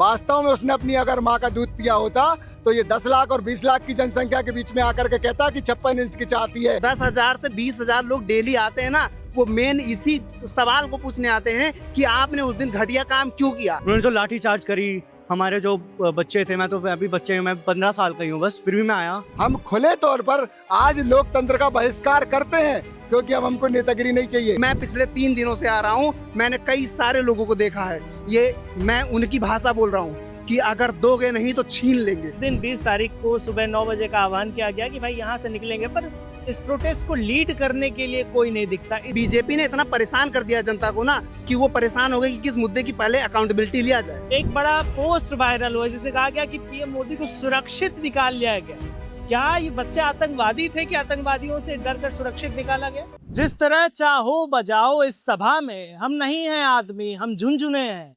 वास्तव में उसने अपनी अगर माँ का दूध पिया होता तो ये 10 लाख और 20 लाख की जनसंख्या के बीच में आकर के कहता कि 56 इंच की चाहती है। 10,000 से 20,000 लोग डेली आते हैं ना, वो मेन इसी सवाल को पूछने आते हैं कि आपने उस दिन घटिया काम क्यों किया। उन्होंने जो लाठी चार्ज करी, हमारे जो बच्चे थे, मैं तो अभी बच्चे हूँ, मैं 15 साल का ही हूँ बस, फिर भी मैं आया। हम खुले तौर पर आज लोकतंत्र का बहिष्कार करते हैं क्योंकि अब हमको नेतागिरी नहीं चाहिए। मैं पिछले 3 दिनों से आ रहा हूँ, मैंने कई सारे लोगों को देखा है, ये मैं उनकी भाषा बोल रहा हूँ कि अगर दोगे नहीं तो छीन लेंगे। दिन 20 तारीख को सुबह 9 बजे का आह्वान किया गया कि भाई यहाँ से निकलेंगे, पर इस प्रोटेस्ट को लीड करने के लिए कोई नहीं दिखता। बीजेपी ने इतना परेशान कर दिया जनता को ना कि वो परेशान हो गए कि किस मुद्दे की पहले अकाउंटेबिलिटी लिया जाए। एक बड़ा पोस्ट वायरल हुआ जिसमें कहा गया कि पीएम मोदी को सुरक्षित निकाल लिया गया। क्या ये बच्चे आतंकवादी थे कि आतंकवादियों से डर कर सुरक्षित निकाला गया? जिस तरह चाहो बजाओ इस सभा में, हम नहीं हैं आदमी, हम झुनझुने हैं।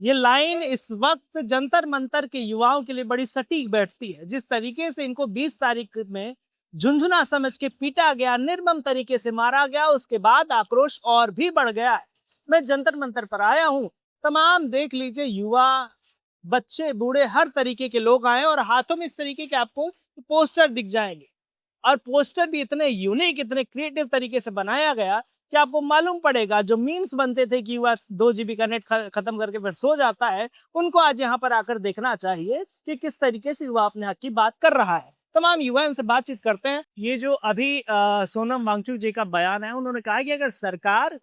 ये लाइन इस वक्त जंतर मंतर के युवाओं के लिए बड़ी सटीक बैठती है। जिस तरीके से इनको 20 तारीख में झुंझुना समझ के पीटा गया, निर्मम तरीके से मारा गया, उसके बाद आक्रोश और भी बढ़ गया है। मैं जंतर मंतर पर आया हूँ, तमाम देख लीजिए, युवा, बच्चे, बूढ़े, हर तरीके के लोग आए और हाथों में इस तरीके के आपको पोस्टर दिख जाएंगे। और पोस्टर भी इतने यूनिक, इतने क्रिएटिव तरीके से बनाया गया कि आपको मालूम पड़ेगा जो मीम्स बनते थे कि युवा 2 GB का नेट खत्म करके फिर सो जाता है, उनको आज यहाँ पर आकर देखना चाहिए कि किस तरीके से युवा अपने हक की बात कर रहा है। तमाम युवा इनसे बातचीत करते हैं। ये जो अभी सोनम वांगचुक जी का बयान है, उन्होंने कहा कि अगर सरकार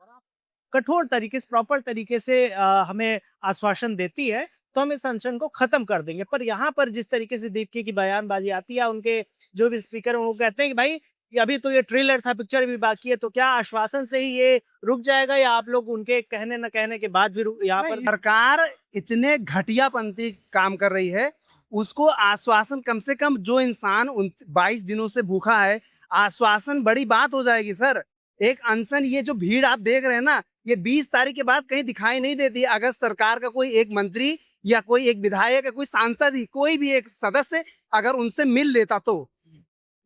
कठोर तरीके से, प्रॉपर तरीके से हमें आश्वासन देती है तो हम इस अनशन को खत्म कर देंगे। पर यहाँ पर जिस तरीके से दीपकी की बयानबाजी आती है, उनके जो भी स्पीकर हैं वो कहते हैं कि भाई अभी तो ये ट्रेलर था, पिक्चर भी बाकी है, तो क्या आश्वासन से ही ये रुक जाएगा या आप लोग उनके कहने न कहने के बाद भी यहाँ पर? सरकार इतने घटियापंथी काम कर रही है, उसको आश्वासन, कम से कम जो इंसान 22 दिनों से भूखा है, आश्वासन बड़ी बात हो जाएगी सर। एक अनशन, ये जो भीड़ आप देख रहे हैं ना, ये 20 तारीख के बाद कहीं दिखाई नहीं देती। अगर सरकार का कोई एक मंत्री या कोई एक विधायक या कोई सांसद ही, कोई भी एक सदस्य अगर उनसे मिल लेता तो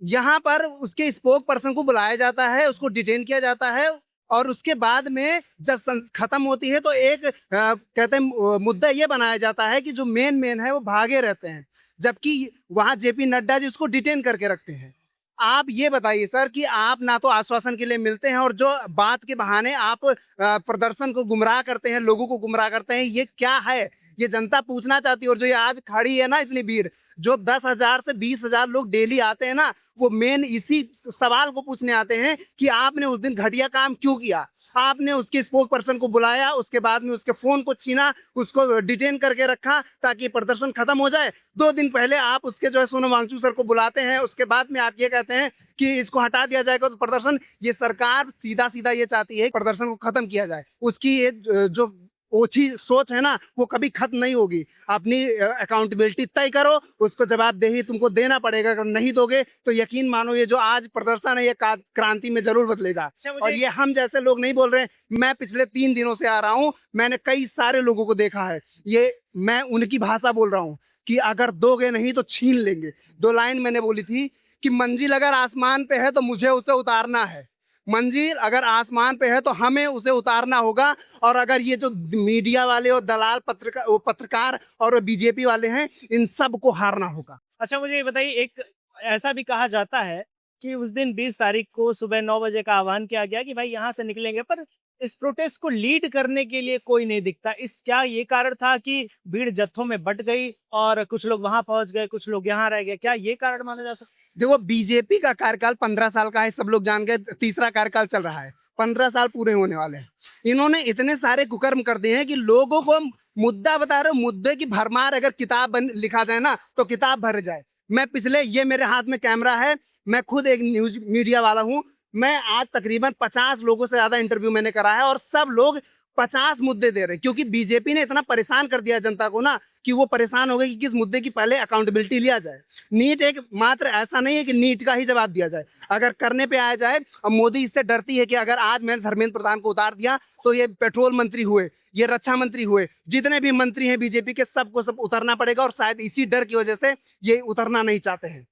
यहाँ पर उसके स्पोक पर्सन को बुलाया जाता है, उसको डिटेन किया जाता है और उसके बाद में जब खत्म होती है तो एक कहते हैं मुद्दा ये बनाया जाता है कि जो मेन है वो भागे रहते हैं, जबकि वहाँ जेपी नड्डा जी उसको डिटेन करके रखते हैं। आप ये बताइए सर कि आप ना तो आश्वासन के लिए मिलते हैं और जो बात के बहाने आप प्रदर्शन को गुमराह करते हैं, लोगों को गुमराह करते हैं, ये क्या है? ये जनता पूछना चाहती है। और जो ये आज खड़ी है ना इतनी भीड़, जो 10,000 से 20,000 लोग डेली आते हैं ना, वो मेन इसी सवाल को पूछने आते हैं कि आपने उस दिन घटिया काम क्यों किया। आपने उसके स्पोक पर्सन को बुलाया, उसके बाद में उसके फोन को छीना, उसको डिटेन करके रखा ताकि प्रदर्शन खत्म हो जाए। 2 दिन पहले आप उसके जो है सोनम वांगचुक सर को बुलाते हैं, उसके बाद में आप ये कहते हैं कि इसको हटा दिया जाएगा तो प्रदर्शन। ये सरकार सीधा सीधा ये चाहती है प्रदर्शन को खत्म किया जाए। उसकी ये जो ओछी सोच है ना, वो कभी खत्म नहीं होगी। अपनी अकाउंटेबिलिटी तय करो, उसको जवाबदेही तुमको देना पड़ेगा। अगर नहीं दोगे तो यकीन मानो ये जो आज प्रदर्शन है ये क्रांति में जरूर बदलेगा। और ये हम जैसे लोग नहीं बोल रहे हैं, मैं पिछले 3 दिनों से आ रहा हूँ, मैंने कई सारे लोगों को देखा है, ये मैं उनकी भाषा बोल रहा हूँ कि अगर दोगे नहीं तो छीन लेंगे। 2 लाइन मैंने बोली थी कि मंजिल अगर आसमान पे है तो मुझे उसे उतारना है, मंजिल अगर आसमान पे है तो हमें उसे उतारना होगा। और अगर ये जो मीडिया वाले और दलाल पत्रकार और बीजेपी वाले हैं, इन सब को हारना होगा। अच्छा, मुझे ये बताइए, एक ऐसा भी कहा जाता है कि उस दिन 20 तारीख को सुबह 9 बजे का आह्वान किया गया कि भाई यहाँ से निकलेंगे, पर इस प्रोटेस्ट को लीड करने के लिए कोई नहीं दिखता। इस क्या ये कारण था कि भीड़ जत्थों में बट गई और कुछ लोग वहां पहुंच गए, कुछ लोग यहाँ रह गए? क्या ये कारण माना जा सकता? देखो, बीजेपी का कार्यकाल 15 साल का है, सब लोग जान गए, तीसरा कार्यकाल चल रहा है, 15 साल पूरे होने वाले हैं। इन्होंने इतने सारे कुकर्म कर दिए हैं कि लोगों को मुद्दा बता रहे हो, मुद्दे की भरमार अगर किताब लिखा जाए ना तो किताब भर जाए। मैं पिछले, ये मेरे हाथ में कैमरा है, मैं खुद एक न्यूज मीडिया वाला हूँ, मैं आज तकरीबन 50 लोगों से ज्यादा इंटरव्यू मैंने करा है और सब लोग 50 मुद्दे दे रहे हैं। क्योंकि बीजेपी ने इतना परेशान कर दिया जनता को ना कि वो परेशान हो गए कि किस मुद्दे की पहले अकाउंटेबिलिटी लिया जाए। नीट एक मात्र ऐसा नहीं है कि नीट का ही जवाब दिया जाए, अगर करने पे आया जाए। अब मोदी इससे डरती है कि अगर आज मैंने धर्मेंद्र प्रधान को उतार दिया तो ये पेट्रोल मंत्री हुए, ये रक्षा मंत्री हुए, जितने भी मंत्री हैं बीजेपी के, सबको सब उतरना पड़ेगा। और शायद इसी डर की वजह से ये उतरना नहीं चाहते हैं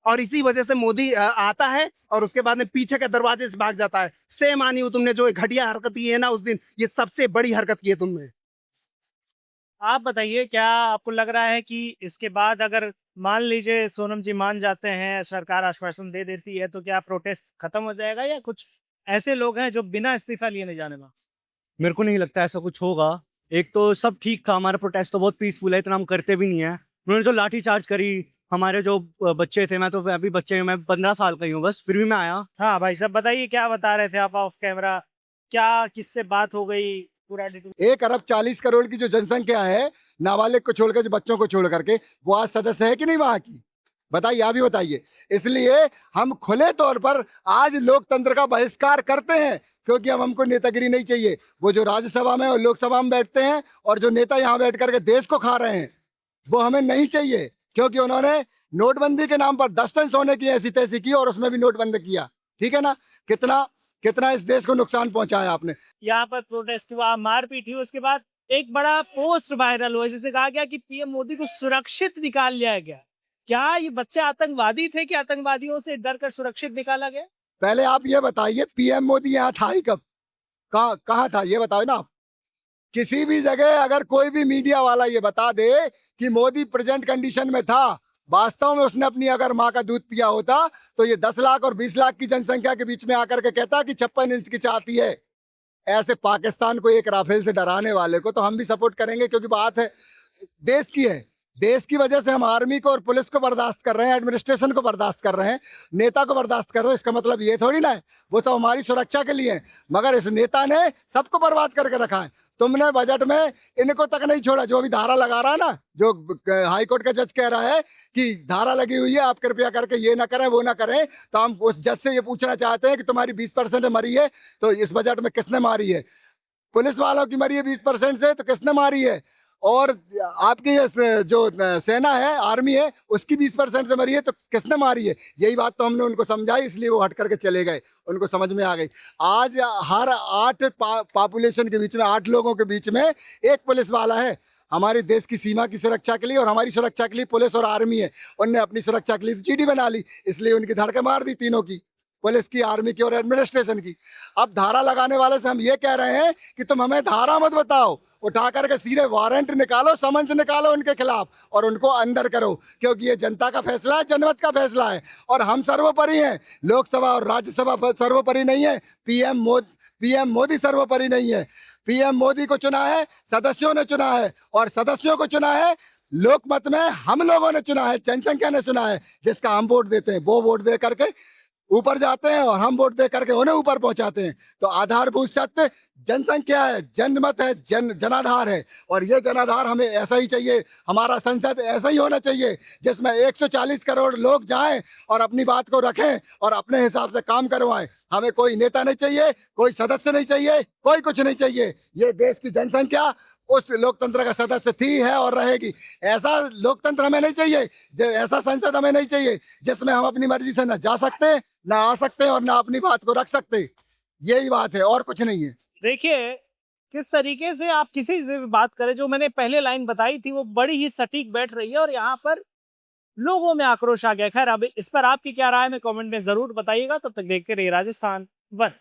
और इसी वजह से मोदी आता है और उसके बाद में पीछे के दरवाजे से भाग जाता है। सेम आनी हो तुमने जो घटिया हरकत की है ना उस दिन, ये सबसे बड़ी हरकत की है तुमने। आप बताइए, क्या आपको लग रहा है कि इसके बाद अगर मान लीजिए सोनम जी मान जाते हैं, सरकार आश्वासन दे देती है, तो क्या प्रोटेस्ट खत्म हो जाएगा या कुछ ऐसे लोग हैं जो बिना इस्तीफा लिए नहीं जाने वाले? मेरे को नहीं लगता ऐसा कुछ होगा। एक तो सब ठीक था, हमारा प्रोटेस्ट तो बहुत पीसफुल है, इतना हम करते भी नहीं है। उन्होंने जो लाठी चार्ज करी, हमारे जो बच्चे थे, मैं तो अभी बच्चे मैं 15 साल का ही हूँ बस, फिर भी मैं आया। हाँ भाई साहब, बताइए क्या बता रहे थे आप ऑफ कैमरा? क्या किससे बात हो गई? पूरा डिटेल। 1 अरब 40 करोड़ की जो जनसंख्या है, नाबालिग को छोड़कर, जो बच्चों को छोड़ करके, वो आज सदस्य है कि नहीं वहां की? बताइए, आप ही बताइए। इसलिए हम खुले तौर पर आज लोकतंत्र का बहिष्कार करते हैं, क्योंकि अब हमको नेतागिरी नहीं चाहिए। वो जो राज्यसभा में और लोकसभा में बैठते हैं और जो नेता यहाँ बैठ करके देश को खा रहे हैं, वो हमें नहीं चाहिए, क्योंकि उन्होंने नोटबंदी के नाम पर 10 टन सोने की ऐसी तैसी की और उसमें भी नोटबंदी किया। ठीक है ना? कितना कितना इस देश को नुकसान पहुंचाया आपने। यहाँ पर प्रोटेस्ट हुआ, मारपीट हुई, उसके बाद एक बड़ा पोस्ट वायरल हुआ जिसमें कहा गया कि पीएम मोदी को सुरक्षित निकाल लिया गया। क्या ये बच्चे आतंकवादी थे कि आतंकवादियों से डर कर सुरक्षित निकाला गया? पहले आप ये बताइए, पीएम मोदी यहाँ था ही कब? कहाँ था, ये बताओ ना आप। किसी भी जगह अगर कोई भी मीडिया वाला ये बता दे कि मोदी प्रेजेंट कंडीशन में था, वास्तव में उसने अपनी अगर माँ का दूध पिया होता, तो ये 10 लाख और 20 लाख की जनसंख्या के बीच में आकर के कहता कि 56 इंच की चाहती है। ऐसे पाकिस्तान को एक राफेल से डराने वाले को तो हम भी सपोर्ट करेंगे, क्योंकि बात है देश की है। देश की वजह से हम आर्मी को और पुलिस को बर्दाश्त कर रहे हैं, एडमिनिस्ट्रेशन को बर्दाश्त कर रहे हैं, नेता को बर्दाश्त कर रहे हैं। इसका मतलब ये थोड़ी ना है वो सब हमारी सुरक्षा के लिए है, मगर इस नेता ने सबको बर्बाद करके रखा है। तुमने बजट में इनको तक नहीं छोड़ा। जो अभी धारा लगा रहा है ना, जो हाई कोर्ट का जज कह रहा है कि धारा लगी हुई है, आप कृपया करके ये ना करें वो ना करें, तो हम उस जज से ये पूछना चाहते हैं कि तुम्हारी 20% मरी है, तो इस बजट में किसने मारी है? पुलिस वालों की मरी है 20% से, तो किसने मारी है? और आपकी ये जो सेना है, आर्मी है, उसकी 20% से मरी है, तो किसने मारी है? यही बात तो हमने उनको समझाई, इसलिए वो हट करके चले गए, उनको समझ में आ गई। आज हर 8 पॉपुलेशन के बीच में, 8 लोगों के बीच में एक पुलिस वाला है। हमारे देश की सीमा की सुरक्षा के लिए और हमारी सुरक्षा के लिए पुलिस और आर्मी है। उनने अपनी सुरक्षा के लिए चीटी बना ली, इसलिए उनकी धड़ के मार दी, तीनों की, पुलिस की, आर्मी की और एडमिनिस्ट्रेशन की। अब धारा लगाने वाले से हम ये कह रहे हैं कि तुम हमें धारा मत बताओ, उठा करके सीधे वारंट निकालो, समन्स निकालो उनके खिलाफ और उनको अंदर करो, क्योंकि ये जनता का फैसला है, जनमत का फैसला है और हम सर्वोपरि हैं। लोकसभा और राज्यसभा सर्वोपरि नहीं है, पीएम मोदी सर्वोपरि नहीं है। पीएम मोदी को चुना है सदस्यों ने, चुना है, और सदस्यों को चुना है लोकमत में हम लोगों ने चुना है, जनसंख्या ने चुना है। जिसका हम वोट देते हैं वो वोट दे करके ऊपर जाते हैं और हम वोट दे करके उन्हें ऊपर पहुंचाते हैं। तो आधारभूत सत्य जनसंख्या है, जनमत है, जनाधार है, और ये जनाधार हमें ऐसा ही चाहिए। हमारा संसद ऐसा ही होना चाहिए जिसमें 140 करोड़ लोग जाएं और अपनी बात को रखें और अपने हिसाब से काम करवाएं। हमें कोई नेता नहीं चाहिए, कोई सदस्य नहीं चाहिए, कोई कुछ नहीं चाहिए। ये देश की जनसंख्या उस लोकतंत्र का सदस्य थी, है और रहेगी। ऐसा लोकतंत्र हमें नहीं चाहिए, ऐसा संसद हमें नहीं चाहिए जिसमें हम अपनी मर्जी से ना जा सकते, ना आ सकते और ना अपनी बात को रख सकते। यही बात है और कुछ नहीं है। देखिए, किस तरीके से आप किसी से भी बात करें, जो मैंने पहले लाइन बताई थी वो बड़ी ही सटीक बैठ रही है और यहाँ पर लोगों में आक्रोश आ गया। खैर, अब इस पर आपकी क्या राय है, कमेंट में जरूर बताइएगा। तब तक देखते रहिए राजस्थान वन।